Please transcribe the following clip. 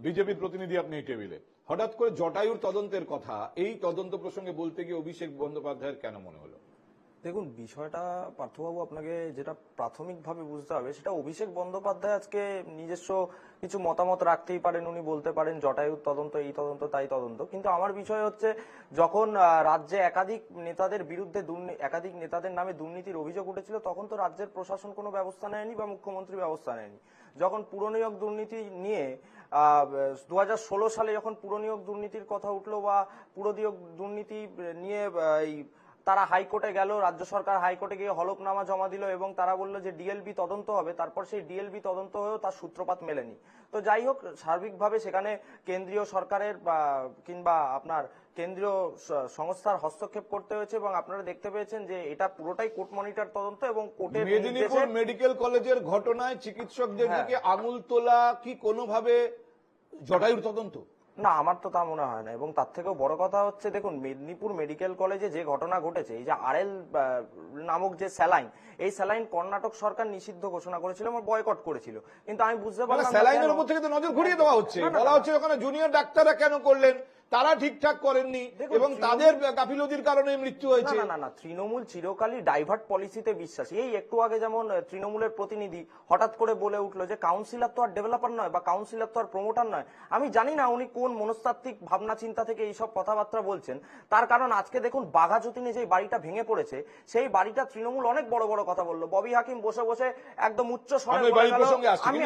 বিজেপির প্রতিনিধি আপনি এই টেবিলে, হঠাৎ করে জটায়ুর তদন্তের কথা, এই তদন্ত প্রসঙ্গে বলতে গিয়ে অভিষেক বন্দ্যোপাধ্যায়ের কেন মনে হলো? দেখুন, বিষয়টা পার্থবাবু আপনাকে যেটা প্রাথমিকভাবে বুঝতে হবে সেটা অভিষেক বন্দ্যোপাধ্যায় আজকে নিজস্ব কিছু মতামত রাখতেই পারেন, উনি বলতে পারেন জটায়ুর তদন্ত, এই তদন্ত, তাই তদন্ত, কিন্তু আমার বিষয় হচ্ছে যখন রাজ্যে একাধিক নেতাদের বিরুদ্ধে একাধিক নেতাদের নামে দুর্নীতির অভিযোগ উঠেছিল তখন তো রাজ্যের প্রশাসন কোনো ব্যবস্থা নেয়নি বা মুখ্যমন্ত্রী ব্যবস্থা নেয়নি। যখন পুরনিয়োগ দুর্নীতি নিয়ে 2016 সালে যখন পুরনিয়োগ দুর্নীতির কথা উঠলো বা পুরনিয়োগ দুর্নীতি নিয়ে তারা হাইকোর্টে গেল, রাজ্য সরকার হাইকোর্টে গিয়ে হলফনামা জমা দিল এবং তারা বললো যে ডিএলবি তদন্ত হবে, তারপর সেই ডিএলবি তদন্ত হয়েও তার সূত্রপাত মেলেনি। তো যাই হোক, সার্বিকভাবে সেখানে কেন্দ্রীয় সরকারের কিংবা আপনার কেন্দ্রীয় সংস্থার হস্তক্ষেপ করতে হয়েছে এবং আপনারা দেখতে পেয়েছেন যে এটা পুরোটাই কোর্ট মনিটর তদন্ত এবং কোর্টের মেদিনীপুর মেডিকেল কলেজের ঘটনায় চিকিৎসকদের দিকে আঙুল তোলা কি কোনোভাবে জটায়ুর তদন্ত? না, আমার তো তা মনে হয় না। এবং তার থেকেও বড় কথা হচ্ছে, দেখুন মেদিনীপুর মেডিকেল কলেজে যে ঘটনা ঘটেছে, এই যে আরএল নামক যে স্যালাইন, এই স্যালাইন কর্ণাটক সরকার নিষিদ্ধ ঘোষণা করেছিল এবং বয়কট করেছিল, কিন্তু আমি বুঝতে পারলাম স্যালাইনের উপর থেকে তো নজর ঘুরিয়ে দেওয়া হচ্ছে, বলা হচ্ছে ওখানে জুনিয়র ডাক্তাররা কেন করলেন, তারা ঠিকঠাক করেননি এবং তাদের গাফিলতির কারণে মৃত্যু হয়েছে। না না না, তৃণমূল চিরকালই ডাইভার্ট পলিসিতে বিশ্বাসী। এই একটু আগে যেমন তৃণমূলের প্রতিনিধি হঠাৎ করে বলে উঠলো যে কাউন্সিলর তো আর ডেভেলপার নয় বা কাউন্সিলর তো আর প্রমোটার নয়। আমি জানি না উনি কোন মনস্তাত্ত্বিক ভাবনা চিন্তা থেকে এইসব কথাবার্তা বলছেন। তার কারণ আজকে দেখুন বাঘাযতীনে যে বাড়িটা ভেঙে পড়েছে, সেই বাড়িটা তৃণমূল অনেক বড় বড় কথা বললো। ববি হাকিম বসে বসে একদম উচ্চ স্বরে বলে গেল। আমি